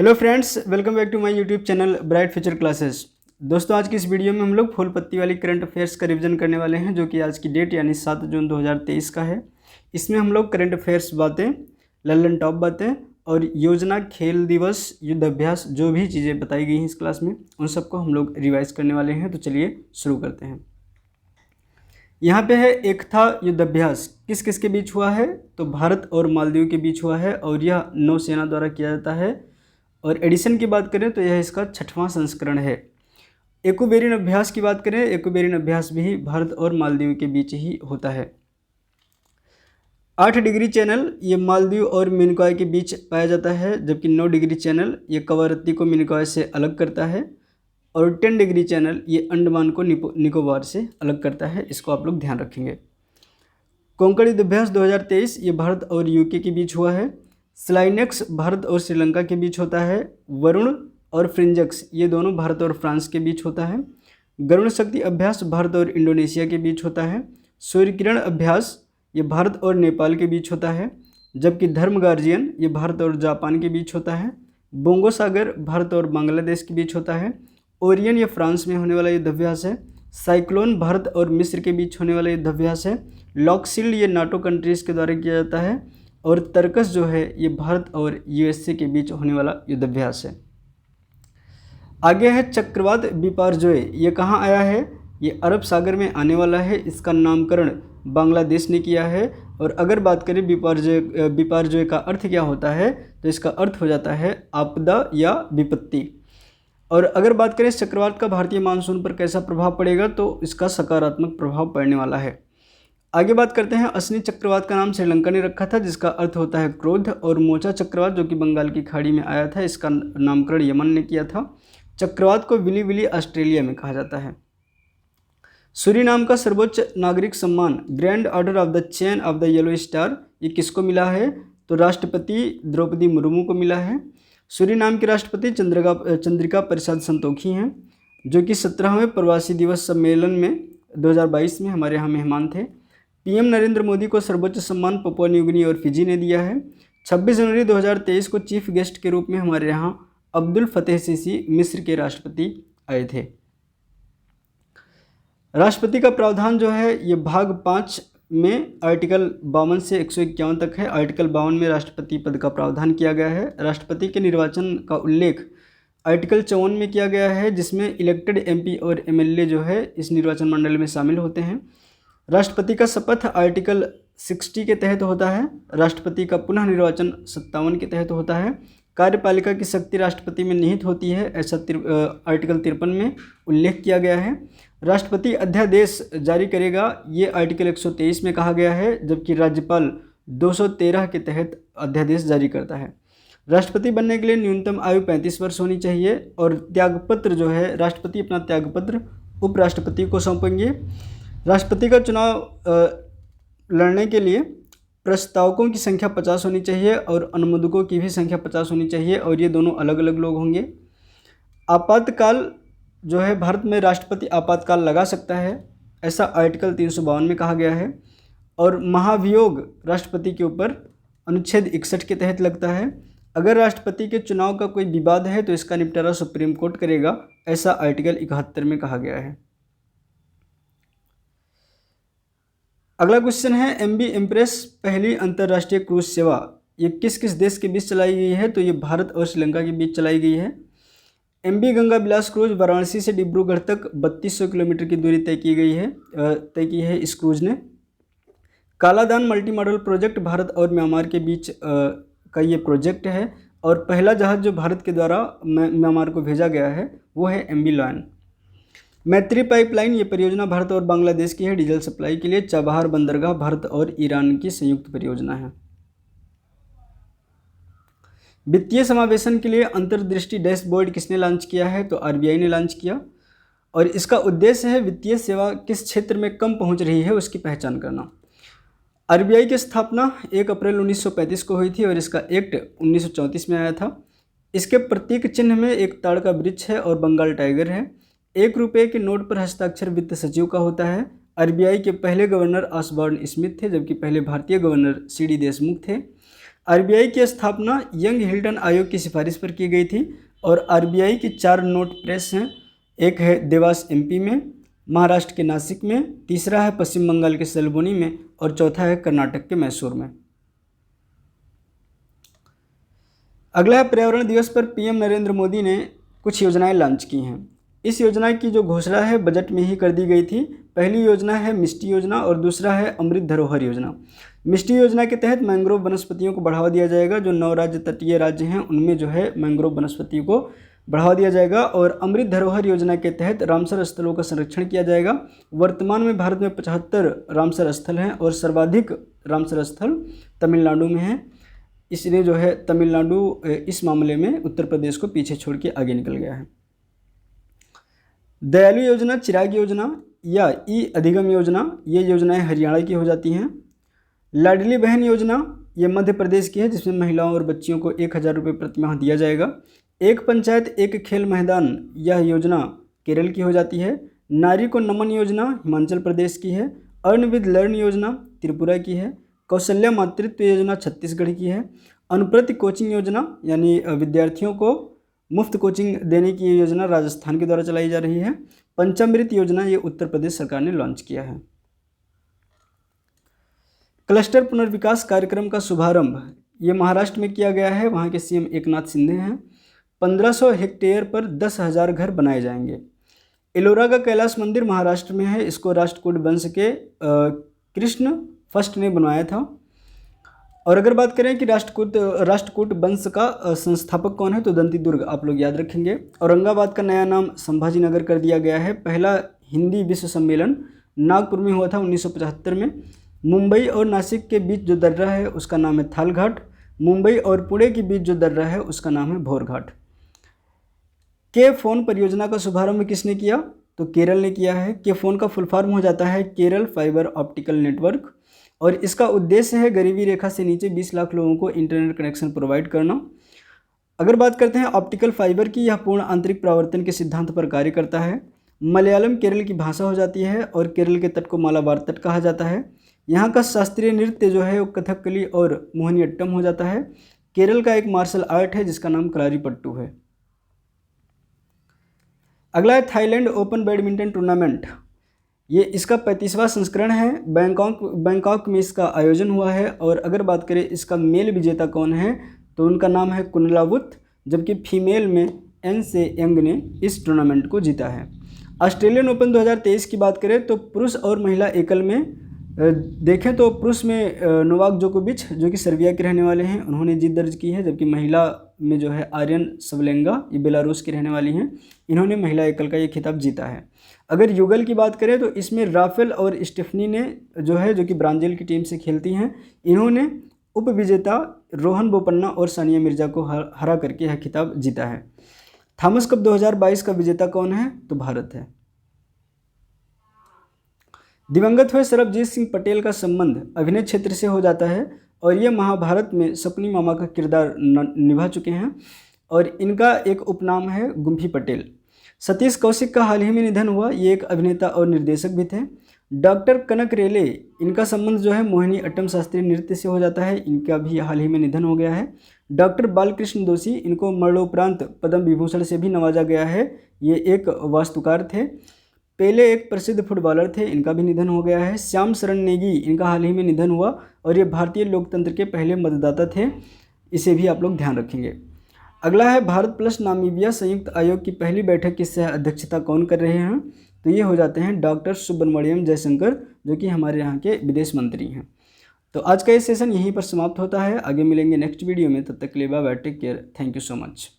Hello friends, welcome back to my YouTube channel Bright Future Classes. दोस्तों, आज की इस वीडियो में हम लोग फूल पत्ती वाली करंट अफेयर्स का रिवीजन करने वाले हैं, जो कि आज की डेट यानी 7 जून 2023 का है। इसमें हम लोग करंट अफेयर्स बातें, लल्लन टॉप बातें और योजना, खेल दिवस, युद्ध अभ्यास, जो भी चीज़ें बताई गई हैं इस क्लास में, उन सबको हम लोग रिवाइज करने वाले हैं। तो चलिए शुरू करते हैं। यहाँ पे है एक था युद्ध अभ्यास, किस किस के बीच हुआ है? तो भारत और मालदीव के बीच हुआ है और यह नौसेना द्वारा किया जाता है। और एडिशन की बात करें तो यह इसका 6वां संस्करण है। एक्वेरियन अभ्यास की बात करें, एक्वेरियन अभ्यास भी भारत और मालदीव के बीच ही होता है। 8 डिग्री चैनल ये मालदीव और मिनिकॉय के बीच पाया जाता है, जबकि 9 डिग्री चैनल ये कवारत्ती को मिनिकॉय से अलग करता है और 10 डिग्री चैनल ये अंडमान को निकोबार से अलग करता है। इसको आप लोग ध्यान रखेंगे। कोंकण युद्ध अभ्यास 2023 ये भारत और यूके के बीच हुआ है। स्लाइनेक्स भारत और श्रीलंका के बीच होता है। वरुण और फ्रिंजक्स ये दोनों भारत और फ्रांस के बीच होता है। गरुण शक्ति अभ्यास भारत और इंडोनेशिया के बीच होता है। सूर्य किरण अभ्यास ये भारत और नेपाल के बीच होता है, जबकि धर्म गार्जियन ये भारत और जापान के बीच होता है। बोंगो सागर भारत और बांग्लादेश के बीच होता है। ओरियन ये फ्रांस में होने वाला युद्ध अभ्यास है। साइक्लोन भारत और मिस्र के बीच होने वाला युद्ध अभ्यास है। लॉकशील्ड ये नाटो कंट्रीज़ के द्वारा किया जाता है और तर्कस जो है ये भारत और यूएसए के बीच होने वाला युद्ध अभ्यास है। आगे है चक्रवात बिपारजोय, ये कहाँ आया है? ये अरब सागर में आने वाला है। इसका नामकरण बांग्लादेश ने किया है। और अगर बात करें बिपारजोय का अर्थ क्या होता है, तो इसका अर्थ हो जाता है आपदा या विपत्ति। और अगर बात करें चक्रवात का भारतीय मानसून पर कैसा प्रभाव पड़ेगा, तो इसका सकारात्मक प्रभाव पड़ने वाला है। आगे बात करते हैं। असनी चक्रवात का नाम श्रीलंका ने रखा था, जिसका अर्थ होता है क्रोध। और मोचा चक्रवात जो कि बंगाल की खाड़ी में आया था, इसका नामकरण यमन ने किया था। चक्रवात को विली विली ऑस्ट्रेलिया में कहा जाता है। सूरीनाम का सर्वोच्च नागरिक सम्मान grand order of the chain of the yellow star ये किसको मिला है? तो राष्ट्रपति द्रौपदी मुर्मू को मिला है। सूरीनाम के राष्ट्रपति चंद्रिका प्रसाद संतोखी हैं, जो कि 17वें प्रवासी दिवस सम्मेलन में 2022 में हमारे यहाँ मेहमान थे। पीएम नरेंद्र मोदी को सर्वोच्च सम्मान पपुआ न्यू गिनी और फिजी ने दिया है। 26 जनवरी 2023 को चीफ गेस्ट के रूप में हमारे यहाँ अब्दुल फतेह सीसी मिस्र के राष्ट्रपति आए थे। राष्ट्रपति का प्रावधान जो है ये भाग 5 में आर्टिकल 52 से 151 तक है। आर्टिकल 52 में राष्ट्रपति पद का प्रावधान किया गया है। राष्ट्रपति के निर्वाचन का उल्लेख आर्टिकल 54 में किया गया है, जिसमें इलेक्टेड एमपी और एमएलए जो है इस निर्वाचन मंडल में शामिल होते हैं। राष्ट्रपति का शपथ आर्टिकल 60 के तहत होता है। राष्ट्रपति का पुनः निर्वाचन 57 के तहत होता है। कार्यपालिका की शक्ति राष्ट्रपति में निहित होती है, ऐसा आर्टिकल 53 में उल्लेख किया गया है। राष्ट्रपति अध्यादेश जारी करेगा, ये आर्टिकल 123 में कहा गया है, जबकि राज्यपाल 213 के तहत अध्यादेश जारी करता है। राष्ट्रपति बनने के लिए न्यूनतम आयु 35 वर्ष होनी चाहिए। और त्यागपत्र जो है, राष्ट्रपति अपना त्यागपत्र उपराष्ट्रपति को सौंपेंगे। राष्ट्रपति का चुनाव लड़ने के लिए प्रस्तावकों की संख्या 50 होनी चाहिए और अनुमोदकों की भी संख्या 50 होनी चाहिए, और ये दोनों अलग अलग लोग होंगे। आपातकाल जो है, भारत में राष्ट्रपति आपातकाल लगा सकता है, ऐसा आर्टिकल 352 में कहा गया है। और महाभियोग राष्ट्रपति के ऊपर अनुच्छेद 61 के तहत लगता है। अगर राष्ट्रपति के चुनाव का कोई विवाद है तो इसका निपटारा सुप्रीम कोर्ट करेगा, ऐसा आर्टिकल 71 में कहा गया है। अगला क्वेश्चन है, एमवी इम्प्रेस पहली अंतर्राष्ट्रीय क्रूज सेवा ये किस किस देश के बीच चलाई गई है? तो ये भारत और श्रीलंका के बीच चलाई गई है। एमवी गंगा विलास क्रूज वाराणसी से डिब्रूगढ़ तक 3200 किलोमीटर की दूरी तय की है इस क्रूज ने। Kaladan multi modal project Bharat और म्यांमार के बीच का ये प्रोजेक्ट है, और पहला जहाज जो भारत के द्वारा म्यांमार को भेजा गया है वो है एमवी लॉयन। मैत्री पाइपलाइन ये परियोजना भारत और बांग्लादेश की है, डीजल सप्लाई के लिए। चाबहार बंदरगाह भारत और ईरान की संयुक्त परियोजना है। वित्तीय समावेशन के लिए अंतर्दृष्टि डैशबोर्ड किसने लॉन्च किया है? तो आरबीआई ने लॉन्च किया, और इसका उद्देश्य है वित्तीय सेवा किस क्षेत्र में कम पहुंच रही है उसकी पहचान करना। आरबीआई की स्थापना 1 अप्रैल 1935 को हुई थी और इसका एक्ट 1934 में आया था। इसके प्रतीक चिन्ह में एक ताड़ का वृक्ष है और बंगाल टाइगर है। 1 रुपये के नोट पर हस्ताक्षर वित्त सचिव का होता है। आरबीआई के पहले गवर्नर ऑसबॉर्न स्मिथ थे, जबकि पहले भारतीय गवर्नर सीडी देशमुख थे। आरबीआई की स्थापना यंग हिल्टन आयोग की सिफारिश पर की गई थी और आरबीआई की 4 नोट प्रेस हैं। एक है देवास एमपी में, महाराष्ट्र के नासिक में, तीसरा है पश्चिम बंगाल के सलबोनी में और चौथा है कर्नाटक के मैसूर में। अगला है पर्यावरण दिवस पर पीएम नरेंद्र मोदी ने कुछ योजनाएं लॉन्च की हैं। इस योजना की जो घोषणा है बजट में ही कर दी गई थी। पहली योजना है मिष्टी योजना और दूसरा है अमृत धरोहर योजना। मिष्टी योजना के तहत मैंग्रोव वनस्पतियों को बढ़ावा दिया जाएगा। जो 9 राज्य तटीय राज्य हैं उनमें जो है मैंग्रोव वनस्पतियों को बढ़ावा दिया जाएगा। और अमृत धरोहर योजना के तहत रामसर स्थलों का संरक्षण किया जाएगा। वर्तमान में भारत में 75 रामसर स्थल हैं और सर्वाधिक रामसर स्थल तमिलनाडु में हैं। इसलिए जो है तमिलनाडु इस मामले में उत्तर प्रदेश को पीछे छोड़ के आगे निकल गया है। दयालु योजना, चिराग योजना या ई अधिगम योजना, ये योजनाएं हरियाणा की हो जाती हैं। लाडली बहन योजना ये मध्य प्रदेश की है, जिसमें महिलाओं और बच्चियों को 1000 रुपये प्रति माह दिया जाएगा। एक पंचायत एक खेल मैदान, यह योजना केरल की हो जाती है। नारी को नमन योजना हिमाचल प्रदेश की है। अर्न विद लर्न योजना त्रिपुरा की है। कौशल्या मातृत्व योजना छत्तीसगढ़ की है। अनुप्रति कोचिंग योजना यानी विद्यार्थियों को मुफ्त कोचिंग देने की योजना राजस्थान के द्वारा चलाई जा रही है। पंचामृत योजना ये उत्तर प्रदेश सरकार ने लॉन्च किया है। क्लस्टर पुनर्विकास कार्यक्रम का शुभारंभ ये महाराष्ट्र में किया गया है। वहाँ के सीएम एकनाथ शिंदे हैं। 1500 हेक्टेयर पर 10,000 घर बनाए जाएंगे। एलोरा का कैलाश मंदिर महाराष्ट्र में है। इसको राष्ट्रकूट वंश के कृष्ण फर्स्ट ने बनवाया था। और अगर बात करें कि राष्ट्रकूट वंश का संस्थापक कौन है, तो दंती दुर्ग आप लोग याद रखेंगे। औरंगाबाद का नया नाम संभाजी नगर कर दिया गया है। पहला हिंदी विश्व सम्मेलन नागपुर में हुआ था 1975 में। मुंबई और नासिक के बीच जो दर्रा है उसका नाम है थालघाट। मुंबई और पुणे के बीच जो दर्रा है उसका नाम है भोरघाट। के फोन परियोजना का शुभारंभ किसने किया, तो केरल ने किया है। के फोन का फुल फॉर्म हो जाता है केरल फाइबर ऑप्टिकल नेटवर्क और इसका उद्देश्य है गरीबी रेखा से नीचे 20 लाख लोगों को इंटरनेट कनेक्शन प्रोवाइड करना। अगर बात करते हैं ऑप्टिकल फाइबर की, यह पूर्ण आंतरिक परावर्तन के सिद्धांत पर कार्य करता है। मलयालम केरल की भाषा हो जाती है और केरल के तट को मालाबार तट कहा जाता है। यहाँ का शास्त्रीय नृत्य जो है वो कथकली और मोहिनीअट्टम हो जाता है। केरल का एक मार्शल आर्ट है जिसका नाम कलारीपट्टू है। अगला है थाईलैंड ओपन बैडमिंटन टूर्नामेंट। ये इसका 35वां संस्करण है। बैंकॉक में इसका आयोजन हुआ है। और अगर बात करें इसका मेल विजेता कौन है, तो उनका नाम है कुनलावुत, जबकि फीमेल में एन से यंग ने इस टूर्नामेंट को जीता है। ऑस्ट्रेलियन ओपन 2023 की बात करें तो पुरुष और महिला एकल में देखें तो पुरुष में नोवाक जोकोविच जो कि सर्बिया के रहने वाले हैं उन्होंने जीत दर्ज की है, जबकि महिला में जो है आर्यन सबलेंगा ये बेलारूस की रहने वाली हैं, इन्होंने महिला एकल का ये खिताब जीता है। अगर युगल की बात करें तो इसमें राफेल और स्टेफनी ने जो कि ब्राज़ील की टीम से खेलती हैं, इन्होंने उपविजेता रोहन बोपन्ना और सानिया मिर्जा को हरा करके यह खिताब जीता है। थॉमस कप 2022 का विजेता कौन है, तो भारत है। दिवंगत हुए सरबजीत सिंह पटेल का संबंध अभिनय क्षेत्र से हो जाता है और ये महाभारत में सपनी मामा का किरदार निभा चुके हैं और इनका एक उपनाम है गुम्फी पटेल। सतीश कौशिक का हाल ही में निधन हुआ, ये एक अभिनेता और निर्देशक भी थे। डॉक्टर कनक रेले, इनका संबंध जो है मोहिनी अट्टम शास्त्रीय नृत्य से हो जाता है, इनका भी हाल ही में निधन हो गया है। डॉक्टर बालकृष्ण दोषी, इनको मरणोपरांत पद्म विभूषण से भी नवाजा गया है, ये एक वास्तुकार थे। पेले एक प्रसिद्ध फुटबॉलर थे, इनका भी निधन हो गया है। श्याम शरण नेगी, इनका हाल ही में निधन हुआ और ये भारतीय लोकतंत्र के पहले मतदाता थे, इसे भी आप लोग ध्यान रखेंगे। अगला है भारत प्लस नामीबिया संयुक्त आयोग की पहली बैठक की सह अध्यक्षता कौन कर रहे हैं, तो ये हो जाते हैं डॉक्टर सुब्रमण्यम जयशंकर जो कि हमारे यहाँ के विदेश मंत्री हैं। तो आज का ये सेशन यहीं पर समाप्त होता है। आगे मिलेंगे नेक्स्ट वीडियो में, तब तक के लिए bye bye, take care, thank you so much.